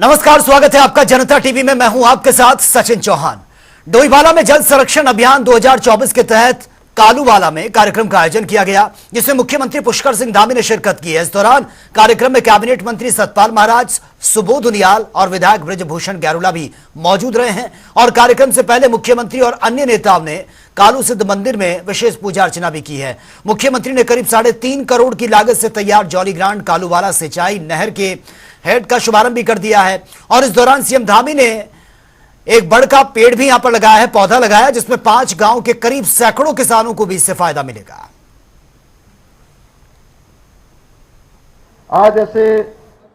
नमस्कार, स्वागत है आपका जनता टीवी में। मैं हूं आपके साथ सचिन चौहान। डोईवाला में जल संरक्षण अभियान 2024 के तहत कालूवाला में कार्यक्रम का आयोजन किया गया, जिसमें मुख्यमंत्री पुष्कर सिंह धामी ने शिरकत की है। इस दौरान कार्यक्रम में कैबिनेट मंत्री सतपाल महाराज, सुबोध उनियाल और विधायक ब्रजभूषण गैरोला भी मौजूद रहे हैं। और कार्यक्रम से पहले मुख्यमंत्री और अन्य नेताओं ने कालू सिद्ध मंदिर में विशेष पूजा अर्चना भी की है। मुख्यमंत्री ने करीब 3.5 करोड़ की लागत से तैयार जॉली ग्रांड कालूवाला सिंचाई नहर के हेड का शुभारंभ भी कर दिया है। और इस दौरान सीएम धामी ने एक बड़ का पेड़ भी यहां पर लगाया है, पौधा लगाया, जिसमें 5 गांव के करीब सैकड़ों किसानों को भी इससे फायदा मिलेगा। आज ऐसे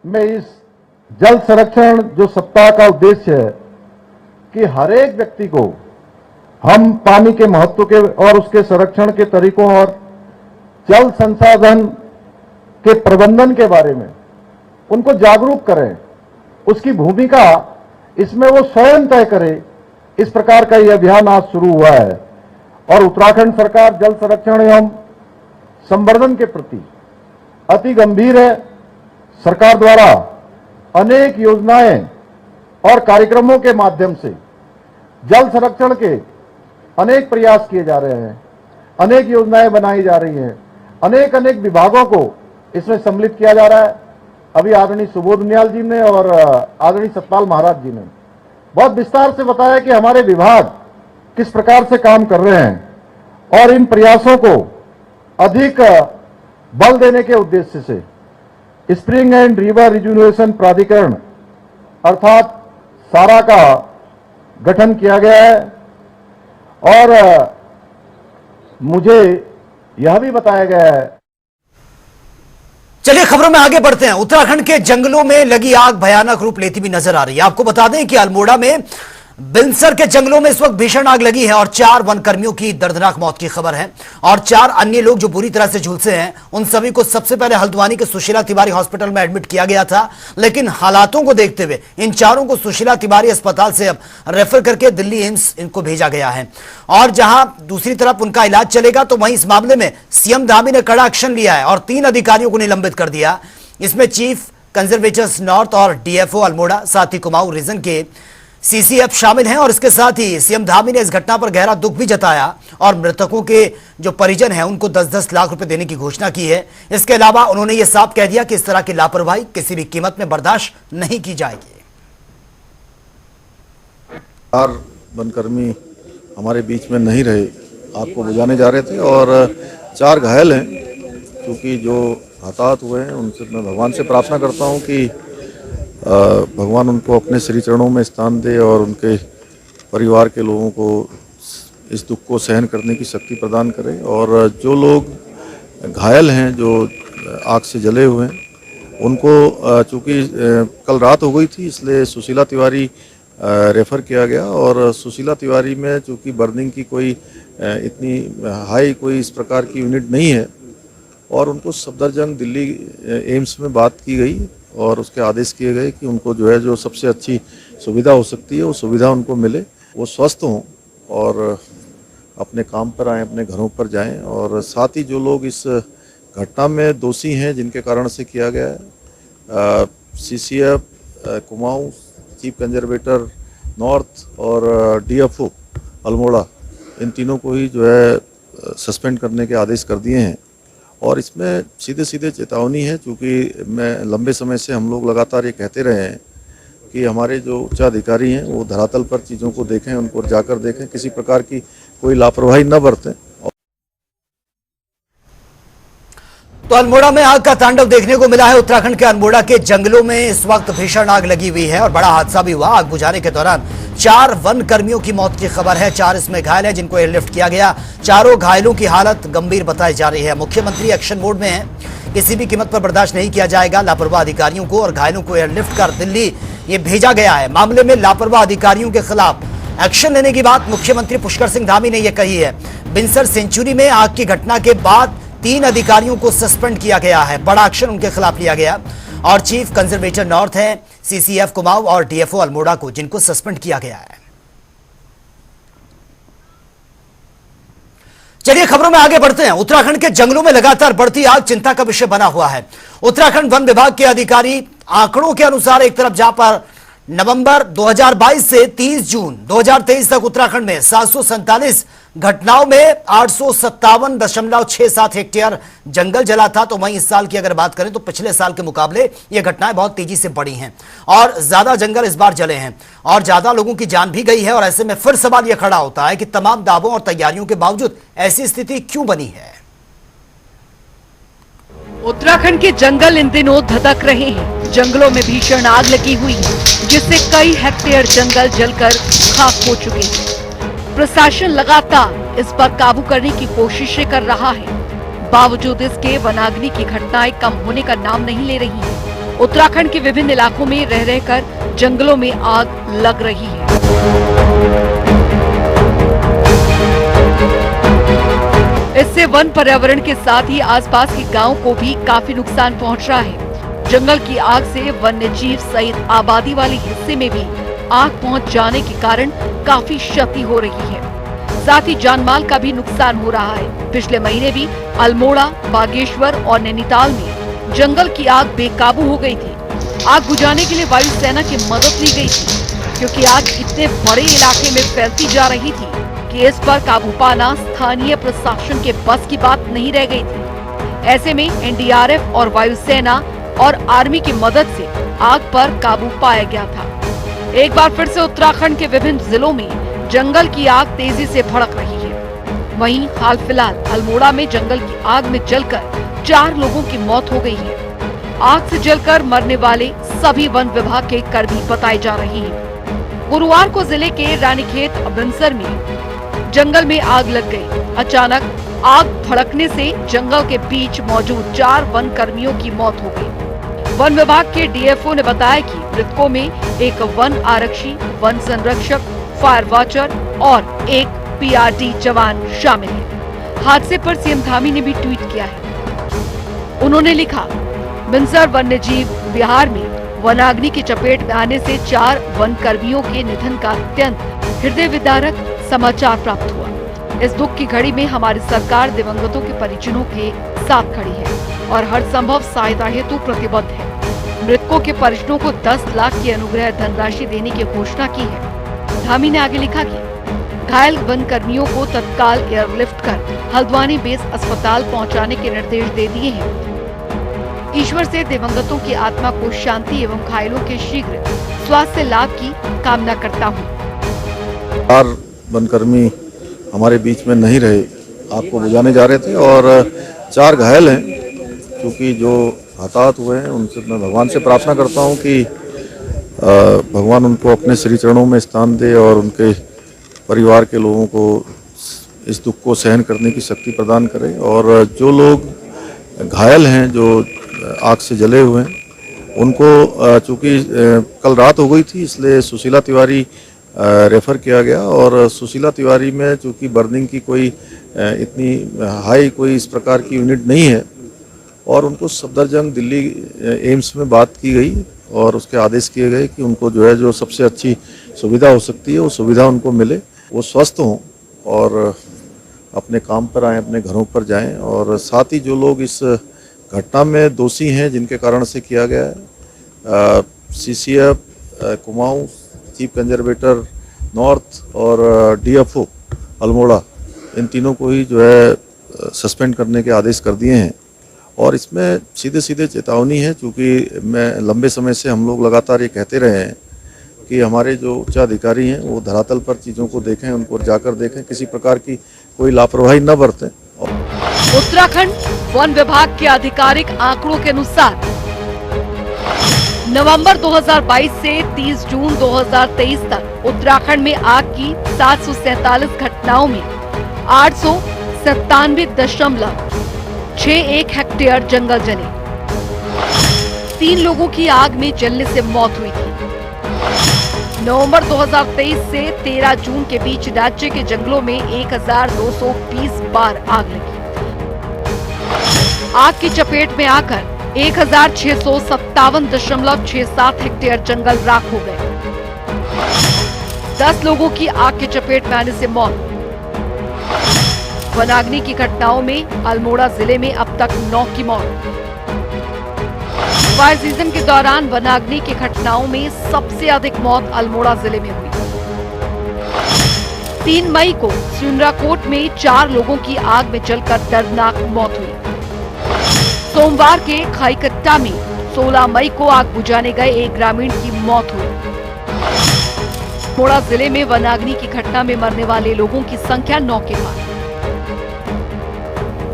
में इस जल संरक्षण जो सप्ताह का उद्देश्य है कि हर एक व्यक्ति को हम पानी के महत्व के और उसके संरक्षण के तरीकों और जल संसाधन के प्रबंधन के बारे में उनको जागरूक करें, उसकी भूमिका इसमें वो स्वयं तय करे। इस प्रकार का यह अभियान आज शुरू हुआ है और उत्तराखंड सरकार जल संरक्षण एवं संवर्धन के प्रति अति गंभीर है। सरकार द्वारा अनेक योजनाएं और कार्यक्रमों के माध्यम से जल संरक्षण के अनेक प्रयास किए जा रहे हैं, अनेक योजनाएं बनाई जा रही हैं, अनेक विभागों को इसमें सम्मिलित किया जा रहा है। अभी आदरणीय सुबोध उनियाल जी ने और आदरणीय सतपाल महाराज जी ने बहुत विस्तार से बताया कि हमारे विभाग किस प्रकार से काम कर रहे हैं और इन प्रयासों को अधिक बल देने के उद्देश्य से स्प्रिंग एंड रिवर रिजुविनेशन प्राधिकरण अर्थात सारा का गठन किया गया है। और मुझे यह भी बताया गया है। चलिए खबरों में आगे बढ़ते हैं। उत्तराखंड के जंगलों में लगी आग भयानक रूप लेती भी नजर आ रही है। आपको बता दें कि अल्मोड़ा में बिनसर के जंगलों में इस वक्त भीषण आग लगी है और 4 वन कर्मियों की दर्दनाक मौत की खबर है और 4 अन्य लोग जो बुरी तरह से झुलसे हैं, उन सभी को सबसे पहले हल्द्वानी के सुशीला तिवारी हॉस्पिटल में एडमिट किया गया था। लेकिन हालातों को देखते हुए इन चारों को सुशीला तिवारी अस्पताल से अब रेफर करके दिल्ली एम्स इनको भेजा गया है। और जहां दूसरी तरफ उनका इलाज चलेगा, तो वहीं इस मामले में सीएम धामी ने कड़ा एक्शन लिया है और 3 अधिकारियों को निलंबित कर दिया। इसमें चीफ कंजर्वेटर्स नॉर्थ और डीएफओ अल्मोड़ा, साथ ही कुमाऊं रीजन के सीसीएफ शामिल हैं। और इसके साथ ही सीएम धामी ने इस घटना पर गहरा दुख भी जताया और मृतकों के जो परिजन हैं उनको 10-10 लाख रुपए देने की घोषणा की है। इसके अलावा उन्होंने यह साफ कह दिया कि इस तरह की लापरवाही किसी भी कीमत में बर्दाश्त नहीं की जाएगी। 4 वनकर्मी हमारे बीच में नहीं रहे, आग को बुझाने जा रहे थे और 4 घायल हैं। क्योंकि जो हताहत हुए हैं उनसे मैं भगवान से प्रार्थना करता हूं कि भगवान उनको अपने श्री चरणों में स्थान दे और उनके परिवार के लोगों को इस दुख को सहन करने की शक्ति प्रदान करे। और जो लोग घायल हैं, जो आग से जले हुए हैं, उनको चूँकि कल रात हो गई थी, इसलिए सुशीला तिवारी रेफ़र किया गया। और सुशीला तिवारी में चूँकि बर्निंग की कोई इतनी हाई कोई इस प्रकार की यूनिट नहीं है और उनको सफदरजंग दिल्ली एम्स में बात की गई और उसके आदेश किए गए कि उनको जो है जो सबसे अच्छी सुविधा हो सकती है वो सुविधा उनको मिले, वो स्वस्थ हों और अपने काम पर आएँ, अपने घरों पर जाएं। और साथ ही जो लोग इस घटना में दोषी हैं जिनके कारण से किया गया है, CCF Kumaon, chief conservator north और डीएफओ अल्मोड़ा, इन तीनों को ही जो है सस्पेंड करने के आदेश कर दिए हैं। और इसमें सीधे चेतावनी है, क्योंकि मैं लंबे समय से हम लोग लगातार ये कहते रहे हैं कि हमारे जो उच्चाधिकारी हैं वो धरातल पर चीज़ों को देखें, उनको जाकर देखें, किसी प्रकार की कोई लापरवाही न बरतें। तो अल्मोड़ा में आग का तांडव देखने को मिला है। उत्तराखंड के अल्मोड़ा के जंगलों में इस वक्त भीषण आग लगी हुई है और बड़ा हादसा भी हुआ। आग बुझाने के दौरान 4 वन कर्मियों की मौत की खबर है। 4 इसमें घायल हैं जिनको एयरलिफ्ट किया गया। चारों घायलों की हालत गंभीर बताई जा रही है। मुख्यमंत्री एक्शन मोड में है, किसी भी कीमत पर बर्दाश्त नहीं किया जाएगा। लापरवाह अधिकारियों को और घायलों को एयरलिफ्ट कर दिल्ली ये भेजा गया है। मामले में लापरवाह अधिकारियों के खिलाफ एक्शन लेने की बात मुख्यमंत्री पुष्कर सिंह धामी ने यह कही है। बिनसर सेंचुरी में आग की घटना के बाद 3 अधिकारियों को सस्पेंड किया गया है, बड़ा एक्शन उनके खिलाफ लिया गया। और चीफ कंजर्वेटर नॉर्थ है, सीसीएफ कुमाऊं और डीएफओ अल्मोड़ा को, जिनको सस्पेंड किया गया है। चलिए खबरों में आगे बढ़ते हैं। उत्तराखंड के जंगलों में लगातार बढ़ती आग चिंता का विषय बना हुआ है। उत्तराखंड वन विभाग के अधिकारी आंकड़ों के अनुसार एक तरफ जहां पर नवंबर 2022 से 30 जून 2023 तक उत्तराखंड में 747 घटनाओं में 857.67 हेक्टेयर जंगल जला था। तो वहीं इस साल की अगर बात करें तो पिछले साल के मुकाबले ये घटनाएं बहुत तेजी से बढ़ी हैं और ज्यादा जंगल इस बार जले हैं और ज्यादा लोगों की जान भी गई है। और ऐसे में फिर सवाल यह खड़ा होता है कि तमाम दावों और तैयारियों के बावजूद ऐसी स्थिति क्यों बनी है। उत्तराखंड के जंगल इन दिनों धधक रहे हैं। जंगलों में भीषण आग लगी हुई है, जिससे कई हेक्टेयर जंगल जलकर खाक हो चुके हैं। प्रशासन लगातार इस पर काबू करने की कोशिशें कर रहा है, बावजूद इसके वनाग्नि की घटनाएं कम होने का नाम नहीं ले रही हैं। उत्तराखंड के विभिन्न इलाकों में रह रहकर जंगलों में आग लग रही है। इससे वन पर्यावरण के साथ ही आसपास के गांव को भी काफी नुकसान पहुंच रहा है। जंगल की आग से वन्य जीव सहित आबादी वाले हिस्से में भी आग पहुंच जाने के कारण काफी क्षति हो रही है। साथ ही जानमाल का भी नुकसान हो रहा है। पिछले महीने भी अल्मोड़ा, बागेश्वर और नैनीताल में जंगल की आग बेकाबू हो गई थी। आग बुझाने के लिए वायुसेना की मदद ली गई थी, क्योंकि आग इतने बड़े इलाके में फैलती जा रही थी कि इस पर काबू पाना स्थानीय प्रशासन के बस की बात नहीं रह गई थी। ऐसे में एनडीआरएफ और वायुसेना और आर्मी की मदद से आग पर काबू पाया गया था। एक बार फिर से उत्तराखंड के विभिन्न जिलों में जंगल की आग तेजी से भड़क रही है। वहीं हाल फिलहाल अल्मोड़ा में जंगल की आग में जलकर 4 लोगों की मौत हो गई है। आग से जलकर मरने वाले सभी वन विभाग के कर्मी बताए जा रहे हैं। गुरुवार को जिले के रानीखेत बिनसर में जंगल में आग लग गई। अचानक आग भड़कने से जंगल के बीच मौजूद 4 वन कर्मियों की मौत हो गई। वन विभाग के डीएफओ ने बताया कि मृतकों में एक वन आरक्षी, वन संरक्षक, फायर वॉचर और एक पीआरडी जवान शामिल है। हादसे पर सीएम धामी ने भी ट्वीट किया है। उन्होंने लिखा, बिनसर वन्य जीव विहार में वनाग्नि की चपेट में आने से 4 वन कर्मियों के निधन का अत्यंत हृदय विदारक समाचार प्राप्त हुआ। इस दुख की घड़ी में हमारी सरकार दिवंगतों के परिजनों के साथ खड़ी है और हर संभव सहायता हेतु प्रतिबद्ध है। मृतकों के परिजनों को 10 लाख की अनुग्रह धनराशि देने की घोषणा की है। धामी ने आगे लिखा कि घायल वन कर्मियों को तत्काल एयरलिफ्ट कर हल्द्वानी बेस अस्पताल पहुंचाने के निर्देश दे दिए हैं। ईश्वर से दिवंगतों की आत्मा को शांति एवं घायलों के शीघ्र स्वास्थ्य लाभ की कामना करता हूँ। 4 वनकर्मी हमारे बीच में नहीं रहे, आपको बुझाने जा रहे थे और 4 घायल हैं। क्योंकि जो हताहत हुए हैं उनसे मैं भगवान से प्रार्थना करता हूं कि भगवान उनको अपने श्री चरणों में स्थान दे और उनके परिवार के लोगों को इस दुख को सहन करने की शक्ति प्रदान करे। और जो लोग घायल हैं, जो आग से जले हुए हैं, उनको चूँकि कल रात हो गई थी इसलिए सुशीला तिवारी रेफ़र किया गया। और सुशीला तिवारी में चूँकि बर्निंग की कोई इतनी हाई कोई इस प्रकार की यूनिट नहीं है और उनको सफदरजंग दिल्ली एम्स में बात की गई और उसके आदेश किए गए कि उनको जो है जो सबसे अच्छी सुविधा हो सकती है वो सुविधा उनको मिले, वो स्वस्थ हों और अपने काम पर आएँ, अपने घरों पर जाएं। और साथ ही जो लोग इस घटना में दोषी हैं जिनके कारण से किया गया है, CCF Kumaon, chief conservator north और डीएफओ अल्मोड़ा, इन तीनों को ही जो है सस्पेंड करने के आदेश कर दिए हैं। और इसमें सीधे सीधे चेतावनी है, क्योंकि मैं लंबे समय से हम लोग लगातार ये कहते रहे हैं कि हमारे जो उच्चाधिकारी हैं वो धरातल पर चीज़ों को देखें, उनको जाकर देखें, किसी प्रकार की कोई लापरवाही न बरतें। उत्तराखंड वन विभाग के आधिकारिक आंकड़ों के अनुसार नवंबर 2022 से 30 जून 2023 तक उत्तराखंड में आग की 747 घटनाओं में 897.61 हेक्टेयर जंगल जले। 3 लोगों की आग में जलने से मौत हुई थी। नवंबर 2023 से 13 जून के बीच राज्य के जंगलों में 1220 बार आग लगी। आग की चपेट में आकर 1657.67 हेक्टेयर जंगल राख हो गए। 10 लोगों की आग की चपेट में आने से मौत। वनाग्नि की घटनाओं में अल्मोड़ा जिले में अब तक 9 की मौत। फायर सीजन के दौरान वनाग्नि की घटनाओं में सबसे अधिक मौत अल्मोड़ा जिले में हुई। 3 मई को सुंदराकोट में 4 लोगों की आग में जलकर दर्दनाक मौत हुई। सोमवार के खाईकट्टा में 16 मई को आग बुझाने गए एक ग्रामीण की मौत हुई। अल्मोड़ा जिले में वनाग्नि की घटना में मरने वाले लोगों की संख्या 9 के पार।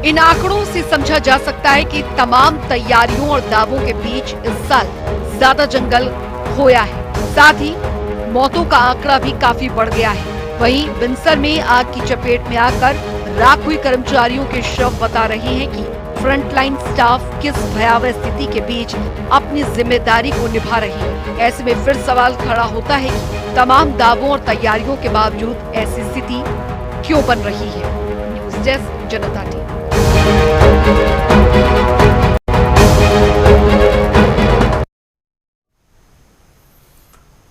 इन आंकड़ों से समझा जा सकता है कि तमाम तैयारियों और दावों के बीच इस साल ज्यादा जंगल खोया है। साथ ही मौतों का आंकड़ा भी काफी बढ़ गया है। वहीं बिनसर में आग की चपेट में आकर राख हुई कर्मचारियों के शव बता रहे हैं कि फ्रंटलाइन स्टाफ किस भयावह स्थिति के बीच अपनी जिम्मेदारी को निभा रही है। ऐसे में फिर सवाल खड़ा होता है कि तमाम दावों और तैयारियों के बावजूद ऐसी स्थिति क्यों बन रही है। न्यूज डेस्क, जनता टीवी।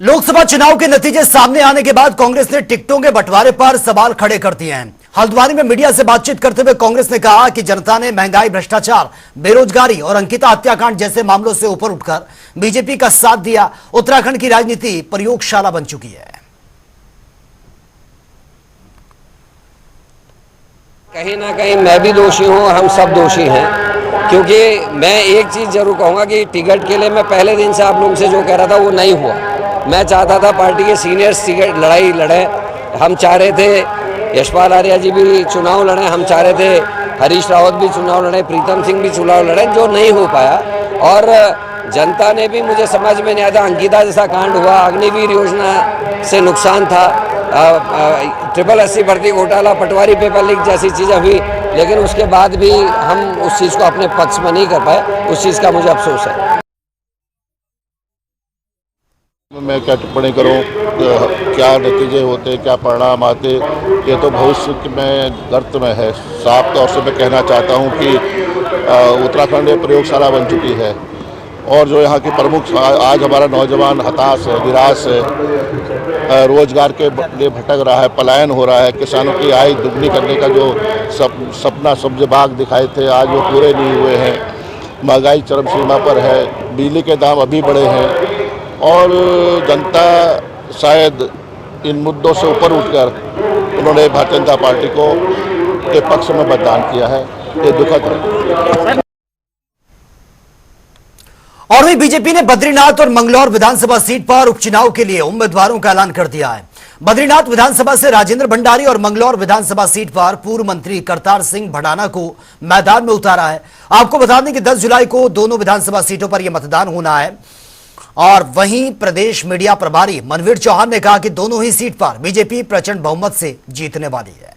लोकसभा चुनाव के नतीजे सामने आने के बाद कांग्रेस ने टिकटों के बंटवारे पर सवाल खड़े कर दिए हैं। हल्द्वानी में मीडिया से बातचीत करते हुए कांग्रेस ने कहा कि जनता ने महंगाई, भ्रष्टाचार, बेरोजगारी और अंकिता हत्याकांड जैसे मामलों से ऊपर उठकर बीजेपी का साथ दिया। उत्तराखंड की राजनीति प्रयोगशाला बन चुकी है। कहीं ना कहीं मैं भी दोषी हूं, हम सब दोषी हैं, क्योंकि मैं एक चीज़ जरूर कहूंगा कि टिकट के लिए मैं पहले दिन से आप लोगों से जो कह रहा था वो नहीं हुआ। मैं चाहता था पार्टी के सीनियर्स टिकट लड़ाई लड़े। हम चाह रहे थे यशपाल आर्या जी भी चुनाव लड़े, हम चाह रहे थे हरीश रावत भी चुनाव लड़े, प्रीतम सिंह भी चुनाव लड़े, जो नहीं हो पाया। और जनता ने भी, मुझे समझ में नहीं आता, अंकिता जैसा कांड हुआ, अग्निवीर योजना से नुकसान था, 8080 भर्ती घोटाला, पटवारी पेपर लीक जैसी चीज़ें हुई, लेकिन उसके बाद भी हम उस चीज़ को अपने पक्ष में नहीं कर पाए। उस चीज़ का मुझे अफसोस है। मैं क्या टिप्पणी करूं, क्या नतीजे होते, क्या परिणाम आते, ये तो भविष्य में गर्त में है। साफ तौर से मैं कहना चाहता हूं कि उत्तराखंड एक प्रयोगशाला बन चुकी है और जो यहाँ की प्रमुख, आज हमारा नौजवान हताश है, निराश है, रोजगार के लिए भटक रहा है, पलायन हो रहा है। किसानों की आय दुगनी करने का जो सपना सब्ज बाग दिखाए थे, आज वो पूरे नहीं हुए हैं। महंगाई चरम सीमा पर है, बिजली के दाम अभी बढ़े हैं और जनता शायद इन मुद्दों से ऊपर उठकर उन्होंने भारतीय जनता पार्टी को के पक्ष में मतदान किया है। ये दुखद है। और वहीं बीजेपी ने बद्रीनाथ और मंगलौर विधानसभा सीट पर उपचुनाव के लिए उम्मीदवारों का ऐलान कर दिया है। बद्रीनाथ विधानसभा से राजेंद्र भंडारी और मंगलौर विधानसभा सीट पर पूर्व मंत्री करतार सिंह भडाना को मैदान में उतारा है। आपको बता दें कि 10 जुलाई को दोनों विधानसभा सीटों पर यह मतदान होना है। और वहीं प्रदेश मीडिया प्रभारी मनवीर चौहान ने कहा कि दोनों ही सीट पर बीजेपी प्रचंड बहुमत से जीतने वाली है।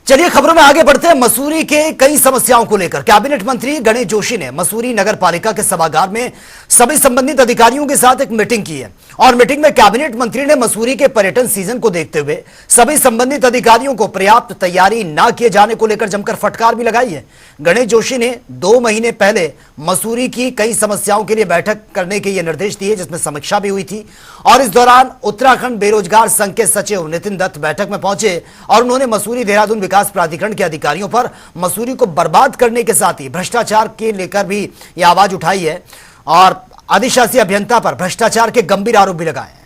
चलिए खबरों में आगे बढ़ते हैं। मसूरी के कई समस्याओं को लेकर कैबिनेट मंत्री गणेश जोशी ने मसूरी नगर पालिका के सभागार में सभी संबंधित अधिकारियों के साथ एक मीटिंग की है और मीटिंग में कैबिनेट मंत्री ने मसूरी के पर्यटन सीजन को देखते हुए सभी संबंधित अधिकारियों को पर्याप्त तैयारी न किए जाने को लेकर जमकर फटकार भी लगाई है। गणेश जोशी ने 2 महीने पहले मसूरी की कई समस्याओं के लिए बैठक करने के ये निर्देश दिए, जिसमें समीक्षा भी हुई थी और इस दौरान उत्तराखंड बेरोजगार संघ के सचिव नितिन दत्त बैठक में पहुंचे और उन्होंने मसूरी देहरादून विकास प्राधिकरण के अधिकारियों पर मसूरी को बर्बाद करने के साथ ही भ्रष्टाचार के लेकर भी यह आवाज उठाई है और अधिशासी अभियंता पर भ्रष्टाचार के गंभीर आरोप भी लगाए हैं।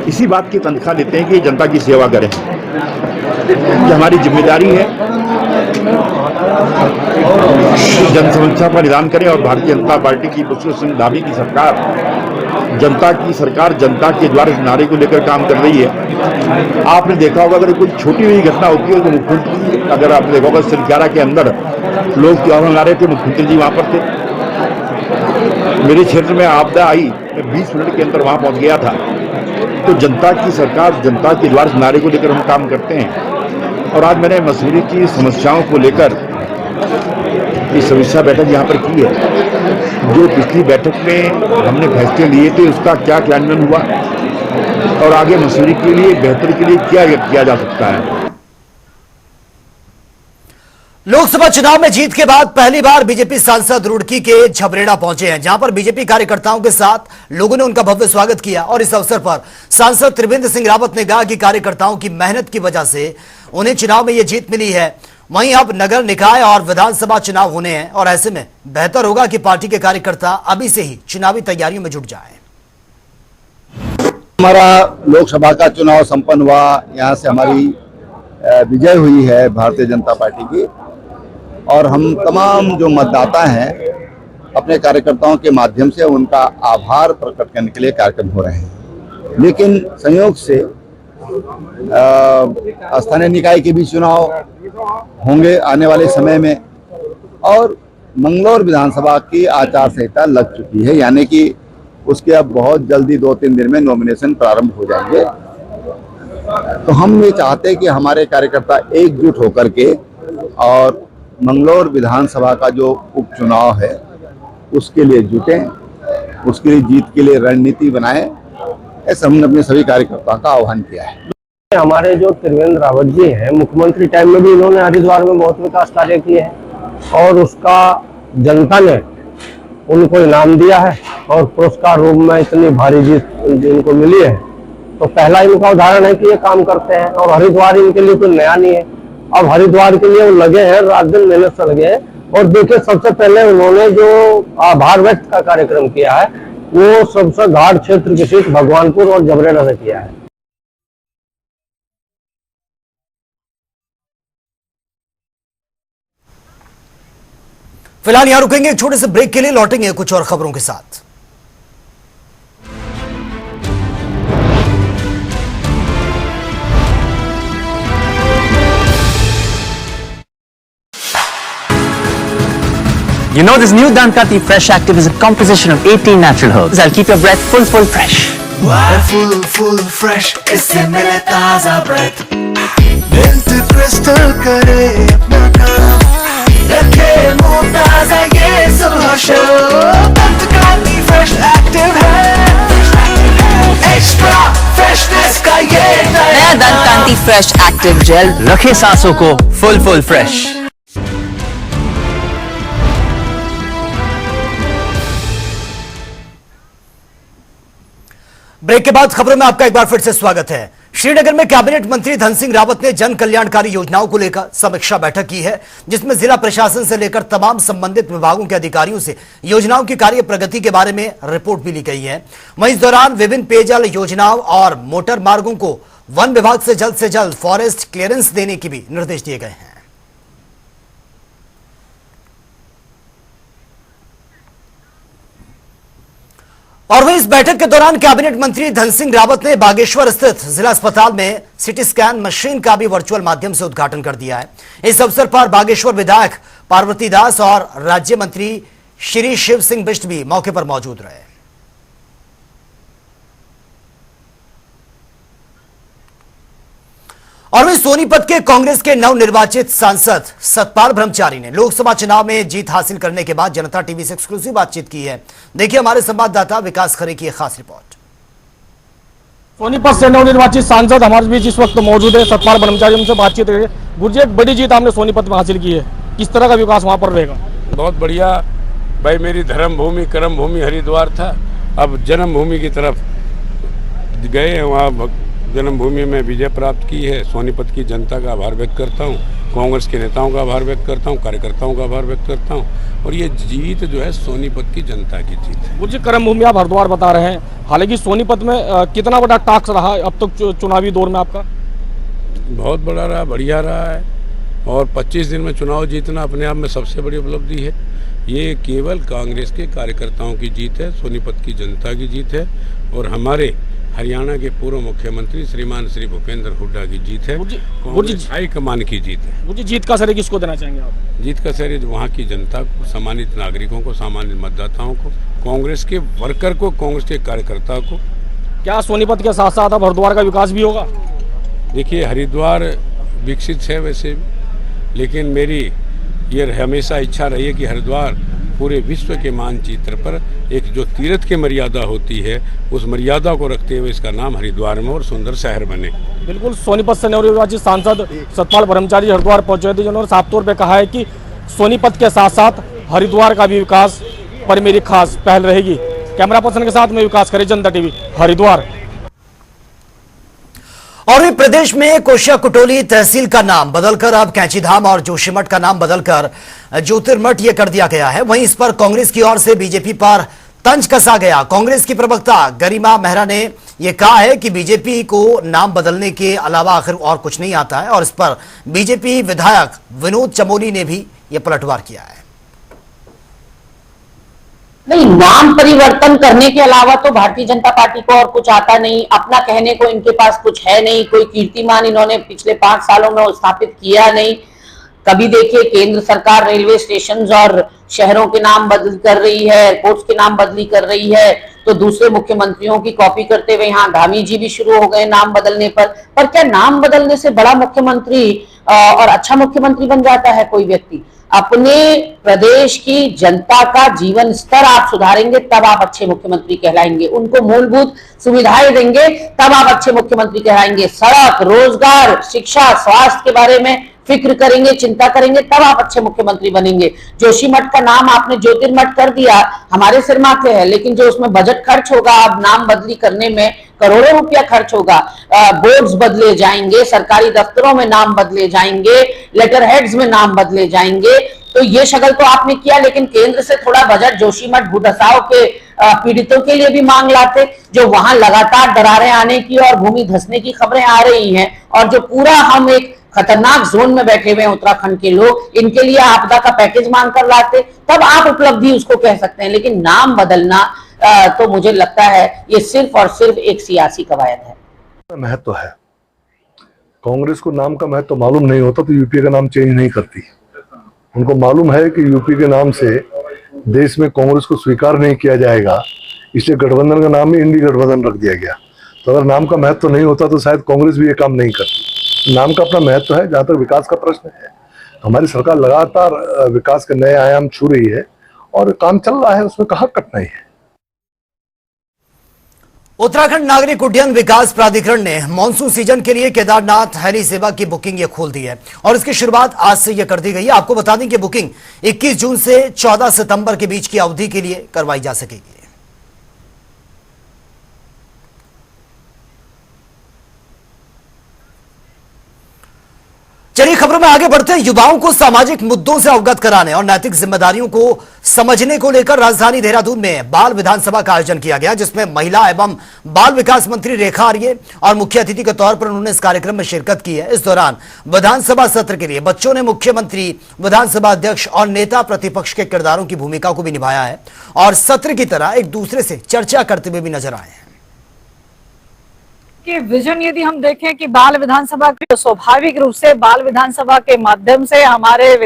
इसी बात की तनख्वाह लेते हैं कि जनता की सेवा करें, ये हमारी जिम्मेदारी है। जन समस्या पर निदान करें और भारतीय जनता पार्टी की बसु सिंह धामी की सरकार जनता के द्वारा नारे को लेकर काम कर रही है। आपने देखा होगा अगर कोई छोटी हुई घटना होती है तो मुख्यमंत्री, अगर आपने देखा होगा सिरकारा के अंदर लोग त्यौहार ला रहे थे, मुख्यमंत्री जी वहां पर थे। मेरे क्षेत्र में आपदा आई, मैं 20 मिनट के अंदर वहां पहुंच गया था। तो जनता की सरकार, जनता के द्वारा नारे को लेकर हम काम करते हैं। और आज मैंने मसूरी की समस्याओं को लेकर ये समीक्षा बैठक यहाँ पर की है। जो पिछली बैठक में हमने फैसले लिए थे उसका क्या क्रियान्वयन हुआ और आगे मसूरी के लिए बेहतर के लिए क्या किया जा सकता है। लोकसभा चुनाव में जीत के बाद पहली बार बीजेपी सांसद रुड़की के झबरेड़ा पहुंचे हैं, जहां पर बीजेपी कार्यकर्ताओं के साथ लोगों ने उनका भव्य स्वागत किया। और इस अवसर पर सांसद त्रिवेंद्र सिंह रावत ने कहा कि कार्यकर्ताओं की मेहनत की वजह से उन्हें चुनाव में यह जीत मिली है। वहीं अब नगर निकाय और विधानसभा चुनाव होने हैं और ऐसे में बेहतर होगा कि पार्टी के कार्यकर्ता अभी से ही चुनावी तैयारियों में जुट जाएं। हमारा लोकसभा का चुनाव संपन्न हुआ, यहाँ से हमारी विजय हुई है भारतीय जनता पार्टी की, और हम तमाम जो मतदाता हैं अपने कार्यकर्ताओं के माध्यम से उनका आभार प्रकट करने के लिए कार्यक्रम हो रहे हैं। लेकिन संयोग से स्थानीय निकाय के भी चुनाव होंगे आने वाले समय में, और मंगलौर विधानसभा की आचार संहिता लग चुकी है, यानी कि उसके अब बहुत जल्दी 2-3 दिन में नॉमिनेशन प्रारंभ हो जाएंगे। तो हम ये चाहते हैं कि हमारे कार्यकर्ता एकजुट होकर के और मंगलौर विधानसभा का जो उपचुनाव है उसके लिए जुटें, उसके लिए जीत के लिए रणनीति बनाएं। ऐसा हमने अपने सभी कार्यकर्ताओं का आह्वान किया है। हमारे जो त्रिवेंद्र रावत जी हैं, मुख्यमंत्री टाइम में भी इन्होंने हरिद्वार में बहुत विकास कार्य किए हैं और उसका जनता ने उनको इनाम दिया है और पुरस्कार रूप में इतनी भारी जीत इनको मिली है। तो पहला इनका उदाहरण है कि ये काम करते हैं, और हरिद्वार इनके लिए कोई नया नहीं है। अब हरिद्वार के लिए वो लगे हैं, रात दिन मेहनत से लगे हैं। और देखिए, सबसे पहले उन्होंने जो आभार व्यक्त का कार्यक्रम किया है वो सबसे घाट क्षेत्र की सीट भगवानपुर और जबरेड़ा से किया है। फिलहाल यहां रुकेंगे एक छोटे से ब्रेक के लिए, लौटेंगे कुछ और खबरों के साथ। You know, this new Dantati Fresh Active is a composition of 18 natural herbs. I'll keep your breath full fresh. full fresh, इससे मिले ताजा breath. Mint crystal करे अपना काम, रखे मुंह ताजा ये सुबह शो. Dantati Fresh Active है, extra freshness का ये नया दंतकांति फ्रेश एक्टिव जेल रखे सांसों को full fresh. ब्रेक के बाद खबरों में आपका एक बार फिर से स्वागत है। श्रीनगर में कैबिनेट मंत्री धन सिंह रावत ने जन कल्याणकारी योजनाओं को लेकर समीक्षा बैठक की है, जिसमें जिला प्रशासन से लेकर तमाम संबंधित विभागों के अधिकारियों से योजनाओं की कार्य प्रगति के बारे में रिपोर्ट भी ली गई है। वहीं इस दौरान विभिन्न पेयजल योजनाओं और मोटर मार्गों को वन विभाग से जल्द फॉरेस्ट क्लियरेंस देने के भी निर्देश दिए गए हैं। और वहीं इस बैठक के दौरान कैबिनेट मंत्री धन सिंह रावत ने बागेश्वर स्थित जिला अस्पताल में सिटी स्कैन मशीन का भी वर्चुअल माध्यम से उद्घाटन कर दिया है। इस अवसर पर बागेश्वर विधायक पार्वती दास और राज्य मंत्री श्री शिव सिंह बिष्ट भी मौके पर मौजूद रहे। और वहीं सोनीपत के कांग्रेस के नवनिर्वाचित सांसद सतपाल ब्रह्मचारी ने लोकसभा चुनाव में जीत हासिल करने के बाद जनता टीवी से एक्सक्लूसिव बातचीत की है। देखिए हमारे संवाददाता विकास खरे की एक खास रिपोर्ट। सोनीपत से नवनिर्वाचित सांसद हमारे बीच इस वक्त मौजूद है, सतपाल ब्रह्मचारी, उनसे बातचीत करेंगे। गुरुजी, एक बड़ी जीत आपने सोनीपत में हासिल की है, किस तरह का विकास वहां पर रहेगा? बहुत बढ़िया भाई, मेरी धर्म भूमि कर्म भूमि हरिद्वार था, अब जन्मभूमि की तरफ गए हैं, वहाँ जन्मभूमि में विजय प्राप्त की है। सोनीपत की जनता का आभार व्यक्त करता हूँ, कांग्रेस के नेताओं का आभार व्यक्त करता हूँ, कार्यकर्ताओं का आभार व्यक्त करता हूँ, और ये जीत जो है सोनीपत की जनता की जीत है। गुरुजी, कर्म भूमि आप हरिद्वार बता रहे हैं, हालांकि सोनीपत में कितना बड़ा टास्क रहा अब तक चुनावी दौर में आपका? बहुत बड़ा रहा, बढ़िया रहा है, और 25 दिन में चुनाव जीतना अपने आप में सबसे बड़ी उपलब्धि है। ये केवल कांग्रेस के कार्यकर्ताओं की जीत है, सोनीपत की जनता की जीत है, और हमारे हरियाणा के पूर्व मुख्यमंत्री श्रीमान श्री भूपेंद्र हुड्डा की जीत है, कांग्रेस हाईकमान की जीत है। मुझे जीत का श्रेय किसको देना चाहेंगे आप? जीत का श्रेय वहाँ की जनता को, सम्मानित नागरिकों को, सामान्य मतदाताओं को, कांग्रेस के वर्कर को, कांग्रेस के कार्यकर्ता को। क्या सोनीपत के साथ साथ अब हरिद्वार का विकास भी होगा? देखिए, हरिद्वार विकसित है वैसे, लेकिन मेरी ये हमेशा इच्छा रही है कि हरिद्वार पूरे विश्व के मानचित्र पर एक जो तीर्थ की मर्यादा होती है उस मर्यादा को रखते हुए इसका नाम हरिद्वार में और सुंदर शहर बने। बिल्कुल, सोनीपत से नवनिर्वाचित सांसद सतपाल ब्रह्मचारी हरिद्वार पहुंचे थे, जिन्होंने साफ तौर पे कहा है कि सोनीपत के साथ साथ हरिद्वार का भी विकास पर मेरी खास पहल रहेगी। कैमरा पर्सन के साथ में विकास करे, जनता टीवी, हरिद्वार। और प्रदेश में कोशिया कुटोली तहसील का नाम बदलकर अब कैंचीधाम और जोशीमठ का नाम बदलकर ज्योतिर्मठ यह कर दिया गया है। वहीं इस पर कांग्रेस की ओर से बीजेपी पर तंज कसा गया। कांग्रेस की प्रवक्ता गरिमा मेहरा ने यह कहा है कि बीजेपी को नाम बदलने के अलावा आखिर और कुछ नहीं आता है, और इस पर बीजेपी विधायक विनोद चमोली ने भी यह पलटवार किया है। नहीं, नाम परिवर्तन करने के अलावा तो भारतीय जनता पार्टी को और कुछ आता नहीं। अपना कहने को इनके पास कुछ है नहीं, कोई कीर्तिमान इन्होंने पिछले 5 सालों में स्थापित किया नहीं। कभी देखिए केंद्र सरकार रेलवे स्टेशन और शहरों के नाम बदल कर रही है, एयरपोर्ट्स के नाम बदली कर रही है, तो दूसरे मुख्यमंत्रियों की कॉपी करते हुए यहाँ धामी जी भी शुरू हो गए नाम बदलने पर क्या नाम बदलने से बड़ा मुख्यमंत्री और अच्छा मुख्यमंत्री बन जाता है कोई व्यक्ति? अपने प्रदेश की जनता का जीवन स्तर आप सुधारेंगे तब आप अच्छे मुख्यमंत्री कहलाएंगे, उनको मूलभूत सुविधाएं देंगे तब आप अच्छे मुख्यमंत्री कहलाएंगे। सड़क, रोजगार, शिक्षा, स्वास्थ्य के बारे में फिक्र करेंगे, चिंता करेंगे तब आप अच्छे मुख्यमंत्री बनेंगे। जोशीमठ का नाम आपने ज्योतिर्मठ कर दिया, हमारे सिर माथे है, लेकिन जो उसमें बजट खर्च होगा अब नाम बदली करने में करोड़ों रुपया खर्च होगा। बोर्ड्स बदले जाएंगे, सरकारी दफ्तरों में नाम बदले जाएंगे, लेटर हेड्स में नाम बदले जाएंगे। तो ये शगल तो आपने किया, लेकिन केंद्र से थोड़ा बजट जोशीमठ भूधसाव के पीड़ितों के लिए भी मांग लाते, जो वहां लगातार दरारें आने की और भूमि धंसने की खबरें आ रही हैं, और जो पूरा हम एक खतरनाक जोन में बैठे हुए हैं उत्तराखंड के लोग, इनके लिए आपदा का पैकेज मांग कर लाते, तब आप उपलब्धि उसको कह सकते हैं। लेकिन नाम बदलना तो मुझे लगता है ये सिर्फ और सिर्फ एक सियासी कवायद है। महत्व है, कांग्रेस को नाम का महत्व मालूम नहीं होता तो यूपीए का नाम चेंज नहीं करती। उनको मालूम है कि यूपी के नाम से देश में कांग्रेस को स्वीकार नहीं किया जाएगा, इसलिए गठबंधन का नाम ही इंडी गठबंधन रख दिया गया। तो अगर नाम का महत्व नहीं होता तो शायद कांग्रेस भी ये काम नहीं करती। नाम का अपना महत्व है। जहां तक विकास का प्रश्न है, हमारी सरकार लगातार विकास के नए आयाम छू रही है और काम चल रहा है, उसमें कहाँ कठिनाई है। उत्तराखंड नागरिक उड्डयन विकास प्राधिकरण ने मॉनसून सीजन के लिए केदारनाथ हेली सेवा की बुकिंग ये खोल दी है, और इसकी शुरुआत आज से ये कर दी गई है। आपको बता दें कि बुकिंग 21 जून से 14 सितंबर के बीच की अवधि के लिए करवाई जा सकेगी। चलिए खबरों में आगे बढ़ते हैं। युवाओं को सामाजिक मुद्दों से अवगत कराने और नैतिक जिम्मेदारियों को समझने को लेकर राजधानी देहरादून में बाल विधानसभा का आयोजन किया गया, जिसमें महिला एवं बाल विकास मंत्री रेखा आर्य और मुख्य अतिथि के तौर पर उन्होंने इस कार्यक्रम में शिरकत की है। इस दौरान विधानसभा सत्र के लिए बच्चों ने मुख्यमंत्री, विधानसभा अध्यक्ष और नेता प्रतिपक्ष के किरदारों की भूमिका को भी निभाया है और सत्र की तरह एक दूसरे से चर्चा करते हुए भी नजर आए हैं। कि विजन यदि हम देखें कि बाल विधानसभा तो स्वाभाविक रूप से बाल विधानसभा के माध्यम से हमारे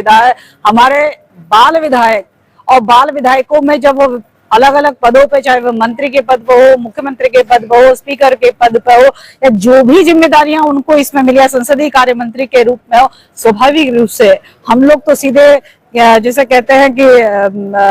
बाल विधायक और बाल विधायकों में जब वो अलग अलग पदों पे, चाहे वो मंत्री के पद पे हो, मुख्यमंत्री के पद पे हो, स्पीकर के पद पे हो, या जो भी जिम्मेदारियां उनको इसमें मिली है संसदीय कार्य मंत्री के रूप में हो, स्वाभाविक रूप से हम लोग तो सीधे जैसे कहते हैं कि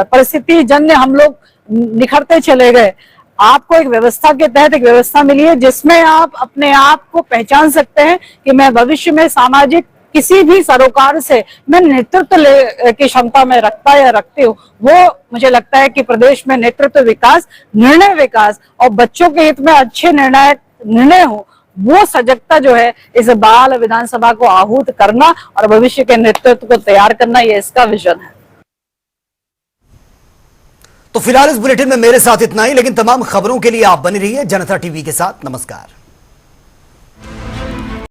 परिस्थिति जन्य हम लोग निखरते चले गए। आपको एक व्यवस्था के तहत एक व्यवस्था मिली है जिसमें आप अपने आप को पहचान सकते हैं कि मैं भविष्य में सामाजिक किसी भी सरोकार से मैं नेतृत्व की क्षमता में रखता या रखती हूँ। वो मुझे लगता है कि प्रदेश में नेतृत्व विकास, निर्णय विकास और बच्चों के हित में अच्छे निर्णय हो, वो सजगता जो है इस बाल विधानसभा को आहूत करना और भविष्य के नेतृत्व को तैयार करना, ये इसका विजन है। तो फिलहाल इस बुलेटिन में मेरे साथ इतना ही, लेकिन तमाम खबरों के लिए आप बने रहिए जनता टीवी के साथ। नमस्कार।